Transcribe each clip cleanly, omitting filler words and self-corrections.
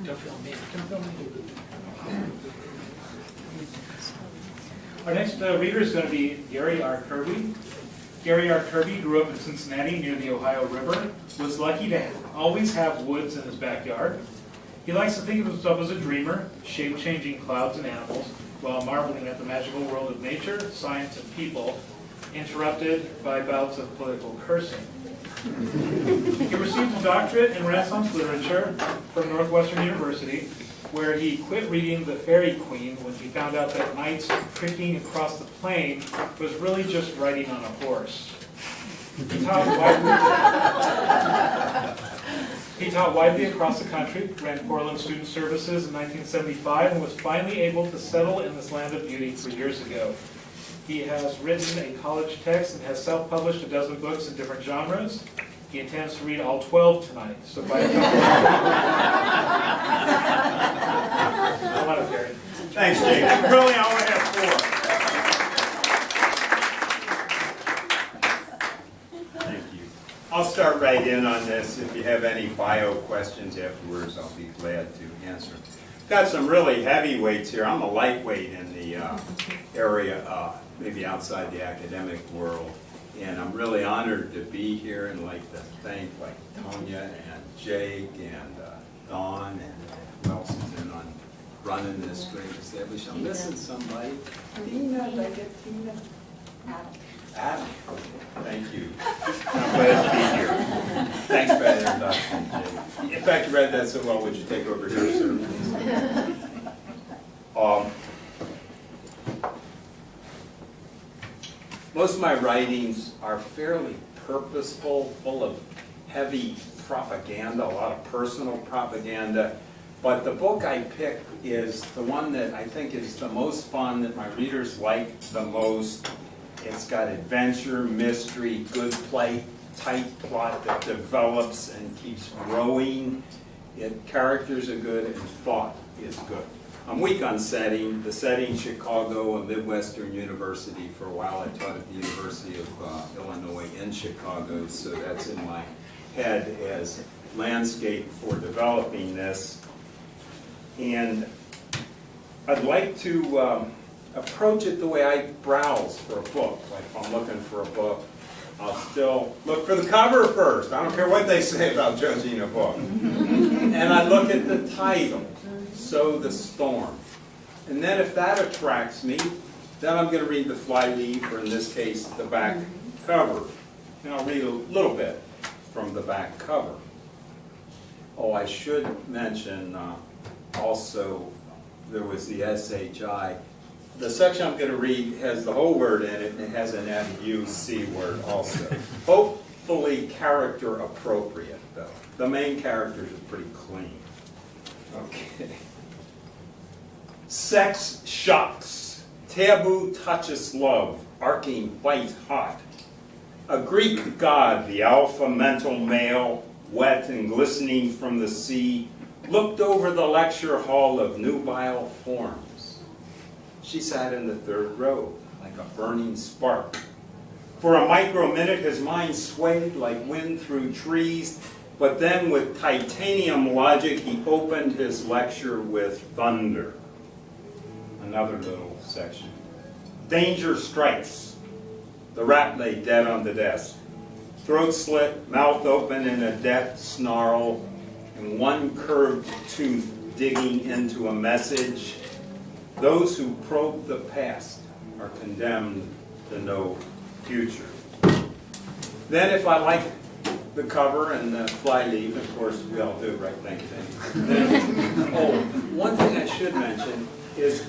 Don't film me. Don't film me. Our next reader is going to be Gary R. Kirby. Gary R. Kirby grew up in Cincinnati near the Ohio River, was lucky to always have woods in his backyard. He likes to think of himself as a dreamer, shape-changing clouds and animals, while marveling at the magical world of nature, science, and people, interrupted by bouts of political cursing. He received a doctorate in Renaissance literature from Northwestern University, where he quit reading The Fairy Queen when he found out that knights pricking across the plain was really just riding on a horse. He taught widely across the country, ran Portland Student Services in 1975, and was finally able to settle in this land of beauty 3 years ago. He has written a college text and has self-published a dozen books in different genres. He intends to read all 12 tonight, so buy a couple. Come on up, Gary. Thanks, Jake. Really, I only have 4. Thank you. I'll start right in on this. If you have any bio questions afterwards, I'll be glad to answer. Got some really heavyweights here. I'm a lightweight in the area, maybe outside the academic world. And I'm really honored to be here and like to thank like Tonya and Jake and Dawn and who else is in on running this great establishment. I'm missing somebody. Tina, did I get Tina? Adam. Thank you. I'm glad to be here. Thanks for that introduction, Jake. In fact, you read that so well. Would you take over here, sir, please? Most of my writings are fairly purposeful, full of heavy propaganda, a lot of personal propaganda. But the book I picked is the one that I think is the most fun, that my readers like the most. It's got adventure, mystery, good play, tight plot that develops and keeps growing. Characters are good and thought is good. I'm weak on setting. The setting, Chicago, a Midwestern university. For a while I taught at the University of Illinois in Chicago, so that's in my head as landscape for developing this. And I'd like to approach it the way I browse for a book. Like if I'm looking for a book, I'll still look for the cover first. I don't care what they say about judging a book. And I look at the title. SOW the Storm. And then if that attracts me, then I'm going to read the flyleaf, or in this case, the back cover. And I'll read a little bit from the back cover. Oh, I should mention also, there was the SHI. The section I'm going to read has the whole word in it, and it has an FUC word also. Hopefully character appropriate, though. The main characters are pretty clean. Okay. Sex shocks, taboo touches love, arcing white hot. A Greek god, the alpha mental male, wet and glistening from the sea, looked over the lecture hall of nubile forms. She sat in the third row, like a burning spark. For a micro-minute his mind swayed like wind through trees, but then with titanium logic he opened his lecture with thunder. Another little section. Danger strikes. The rat lay dead on the desk. Throat slit, mouth open in a death snarl, and one curved tooth digging into a message. Those who probe the past are condemned to no future. Then if I like the cover and the flyleaf, of course we all do, right? Thank you. Then, oh, one thing I should mention is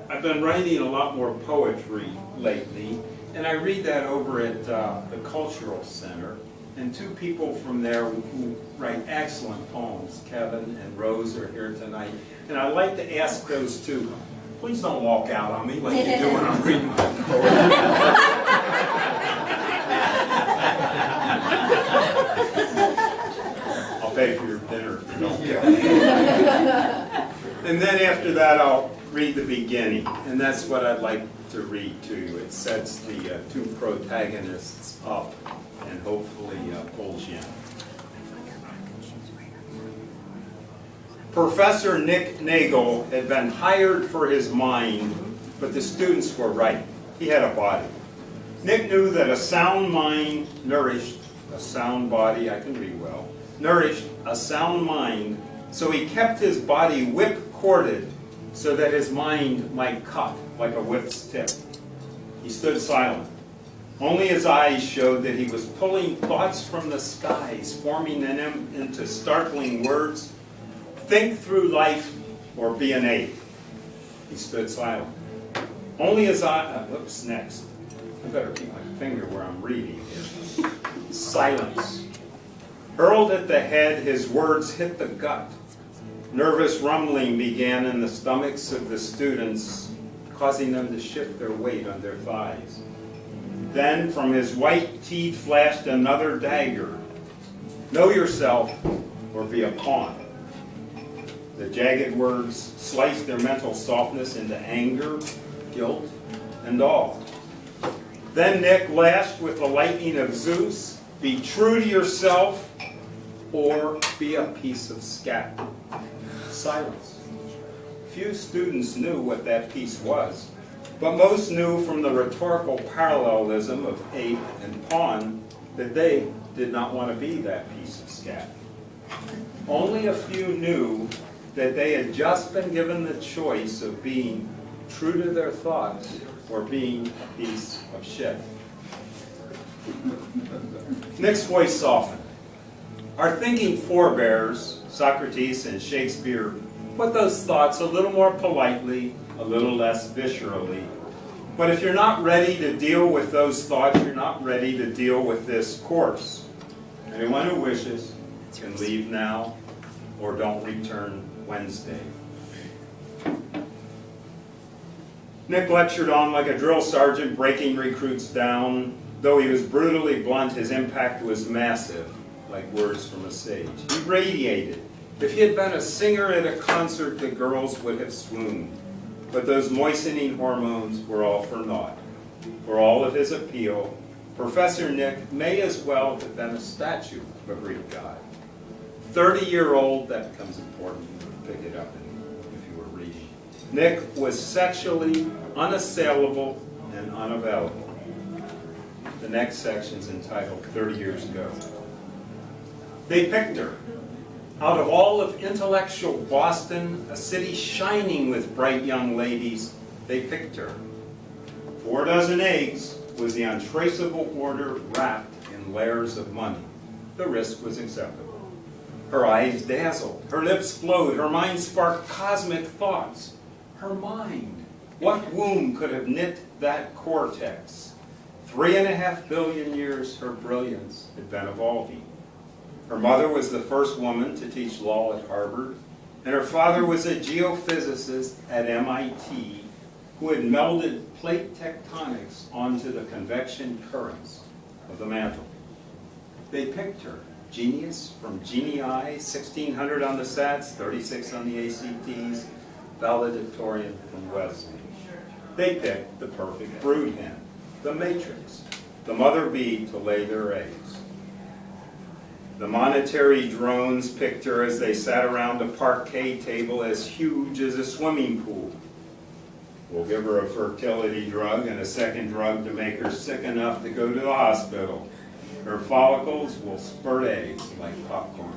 I've been writing a lot more poetry lately, and I read that over at the Cultural Center, and two people from there who write excellent poems, Kevin and Rose, are here tonight, and I'd like to ask those two, please don't walk out on me like you do when I'm reading my poetry. I'll pay for your dinner if you don't get it. And then after that I'll read the beginning, and that's what I'd like to read to you. It sets the two protagonists up and hopefully pulls you in. Professor Nick Nagel had been hired for his mind, but the students were right. He had a body. Nick knew that a sound mind nourished a sound body, I can read well, nourished a sound mind, so he kept his body whip-corded so that his mind might cut like a whip's tip. He stood silent. Only his eyes showed that he was pulling thoughts from the skies, forming in him into startling words. Think through life or be an ape. He stood silent. Only his eye, whoops, next. I better keep my finger where I'm reading here. Silence. Hurled at the head, his words hit the gut. Nervous rumbling began in the stomachs of the students, causing them to shift their weight on their thighs. Then from his white teeth flashed another dagger. Know yourself or be a pawn. The jagged words sliced their mental softness into anger, guilt, and awe. Then Nick lashed with the lightning of Zeus, be true to yourself or be a piece of scat. Silence. Few students knew what that piece was, but most knew from the rhetorical parallelism of ape and pawn that they did not want to be that piece of scat. Only a few knew that they had just been given the choice of being true to their thoughts or being a piece of shit. Nick's voice softened. Our thinking forebears, Socrates and Shakespeare, put those thoughts a little more politely, a little less viscerally. But if you're not ready to deal with those thoughts, you're not ready to deal with this course. Anyone who wishes can leave now or don't return Wednesday. Nick lectured on like a drill sergeant breaking recruits down. Though he was brutally blunt, his impact was massive, like words from a sage. He radiated. If he had been a singer at a concert, the girls would have swooned. But those moistening hormones were all for naught. For all of his appeal, Professor Nick may as well have been a statue of a Greek god. 30-year-old, that becomes important. Pick it up if you were reading. Nick was sexually unassailable and unavailable. The next section is entitled 30 Years Ago. They picked her. Out of all of intellectual Boston, a city shining with bright young ladies, they picked her. 4 dozen eggs was the untraceable order wrapped in layers of money. The risk was acceptable. Her eyes dazzled, her lips flowed, her mind sparked cosmic thoughts. Her mind, what womb could have knit that cortex? 3.5 billion years her brilliance had been evolving. Her mother was the first woman to teach law at Harvard, and her father was a geophysicist at MIT who had melded plate tectonics onto the convection currents of the mantle. They picked her. Genius from Genii, 1600 on the SATs, 36 on the ACTs, valedictorian from Wesley. They picked the perfect brood hen, the matrix, the mother bee to lay their eggs. The monetary drones picked her as they sat around a parquet table as huge as a swimming pool. We'll give her a fertility drug and a second drug to make her sick enough to go to the hospital. Her follicles will spurt eggs like popcorn.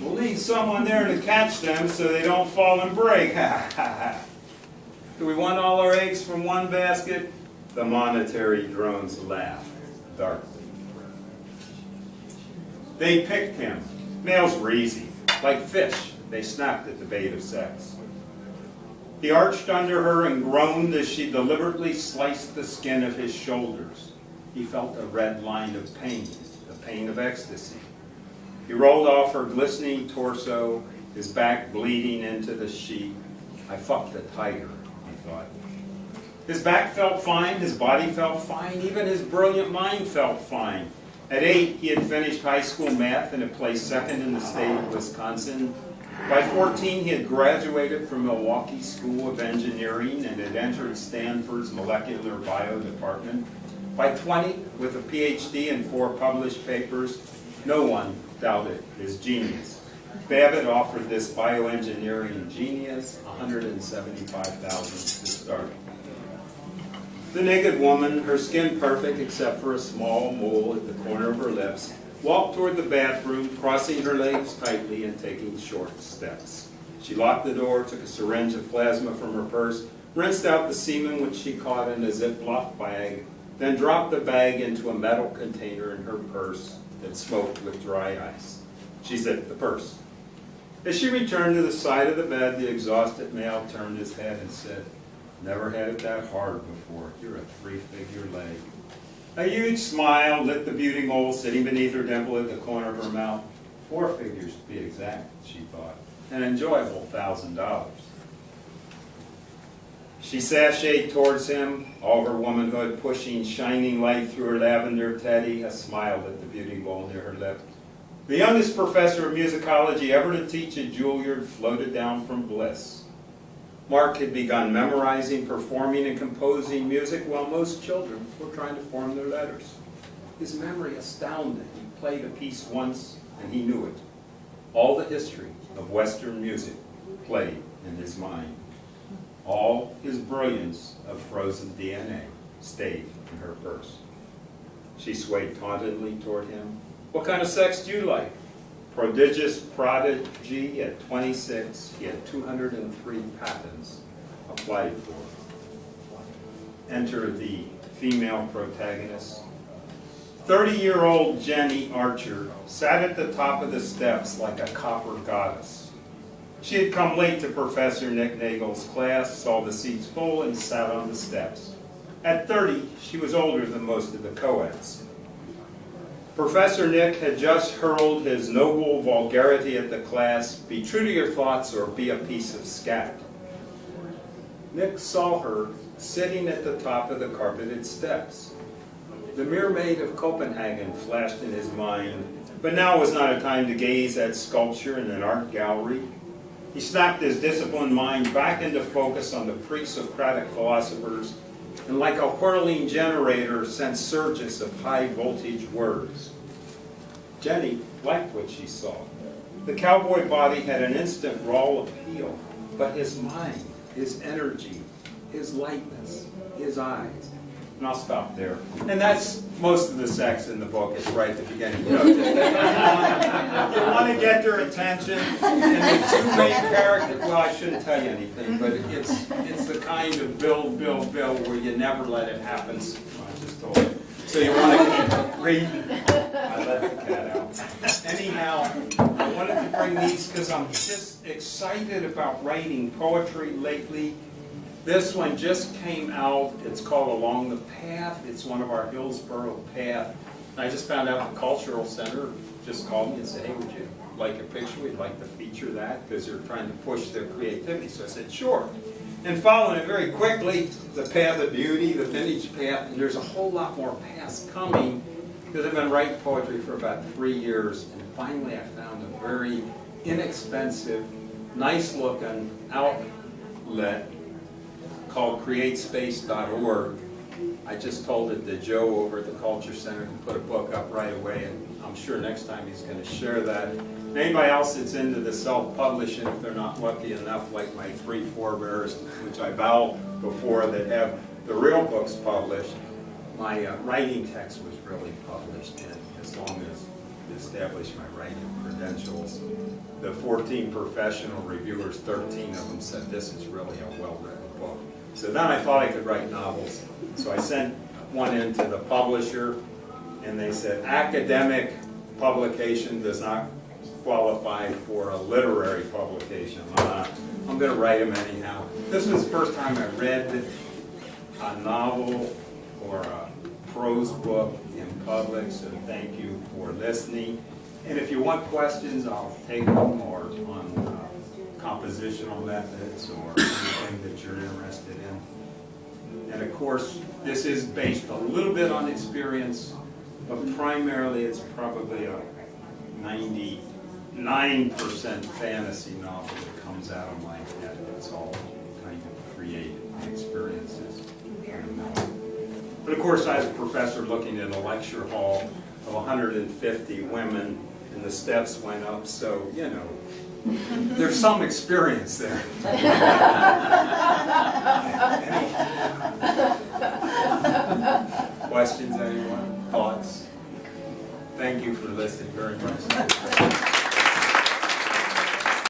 We'll need someone there to catch them so they don't fall and break. Do we want all our eggs from one basket? The monetary drones laughed darkly. They picked him. Males were easy. Like fish, they snapped at the bait of sex. He arched under her and groaned as she deliberately sliced the skin of his shoulders. He felt a red line of pain, the pain of ecstasy. He rolled off her glistening torso, his back bleeding into the sheet. I fucked the tiger, he thought. His back felt fine, his body felt fine, even his brilliant mind felt fine. At 8, he had finished high school math and had placed second in the state of Wisconsin. By 14, he had graduated from Milwaukee School of Engineering and had entered Stanford's molecular bio department. By 20, with a PhD and 4 published papers, no one doubted his genius. Babbitt offered this bioengineering genius $175,000 to start. The naked woman, her skin perfect except for a small mole at the corner of her lips, walked toward the bathroom, crossing her legs tightly and taking short steps. She locked the door, took a syringe of plasma from her purse, rinsed out the semen which she caught in a Ziploc bag, then dropped the bag into a metal container in her purse that smoked with dry ice. She zipped the purse. As she returned to the side of the bed, the exhausted male turned his head and said, "Never had it that hard before. You're a three-figure leg." A huge smile lit the beauty mole sitting beneath her dimple at the corner of her mouth. 4 figures to be exact, she thought. An enjoyable $1,000. She sashayed towards him, all her womanhood pushing shining light through her lavender teddy, a smile lit the beauty mole near her lip. The youngest professor of musicology ever to teach at Juilliard floated down from bliss. Mark had begun memorizing, performing, and composing music while most children were trying to form their letters. His memory astounded. He played a piece once, and he knew it. All the history of Western music played in his mind. All his brilliance of frozen DNA stayed in her purse. She swayed tauntingly toward him. "What kind of sex do you like?" Prodigious prodigy at 26, he had 203 patents applied for. Enter the female protagonist. 30-year-old Jenny Archer sat at the top of the steps like a copper goddess. She had come late to Professor Nick Nagel's class, saw the seats full, and sat on the steps. At 30, she was older than most of the co-eds. Professor Nick had just hurled his noble vulgarity at the class, "Be true to your thoughts or be a piece of scat." Nick saw her sitting at the top of the carpeted steps. The Mermaid of Copenhagen flashed in his mind, but now was not a time to gaze at sculpture in an art gallery. He snapped his disciplined mind back into focus on the pre-Socratic philosophers, and like a whirling generator sent surges of high-voltage words. Jenny liked what she saw. The cowboy body had an instant raw appeal, but his mind, his energy, his lightness, his eyes. And I'll stop there. And that's most of the sex in the book. It's right at the beginning. You want to get their attention, and the two main characters, well, I shouldn't tell you anything, but it's the kind of build where you never let it happen. I just told you. So you want to keep reading. I let the cat out. Anyhow, I wanted to bring these because I'm just excited about writing poetry lately. This one just came out. It's called Along the Path. It's one of our Hillsboro Path. And I just found out the Cultural Center just called me and said, "Hey, would you like a picture? We'd like to feature that because they're trying to push their creativity." So I said, "Sure." And following it very quickly, the Path of Beauty, the Vintage Path, and there's a whole lot more paths coming because I've been writing poetry for about 3 years, and finally I found a very inexpensive, nice-looking outlet called createspace.org. I just told it to Joe over at the Culture Center to put a book up right away, and I'm sure next time he's going to share that. And anybody else that's into the self-publishing, if they're not lucky enough, like my 3 forebears, which I vow before, that have the real books published, my writing text was really published, and as long as I established my writing credentials, the 14 professional reviewers, 13 of them said this is really a well-written book. So then I thought I could write novels. So I sent one in to the publisher, and they said academic publication does not qualify for a literary publication. I'm going to write them anyhow. This was the first time I read a novel or a prose book in public, so thank you for listening. And if you want questions, I'll take them, or on compositional methods or anything that you're interested in. And of course, this is based a little bit on experience, but primarily it's probably a 99% fantasy novel that comes out of my head. It's all kind of creative experiences. But of course, I was a professor looking in a lecture hall of 150 women and the steps went up, so, you know, there's some experience there. Any questions, anyone? Thoughts? Thank you for listening very much.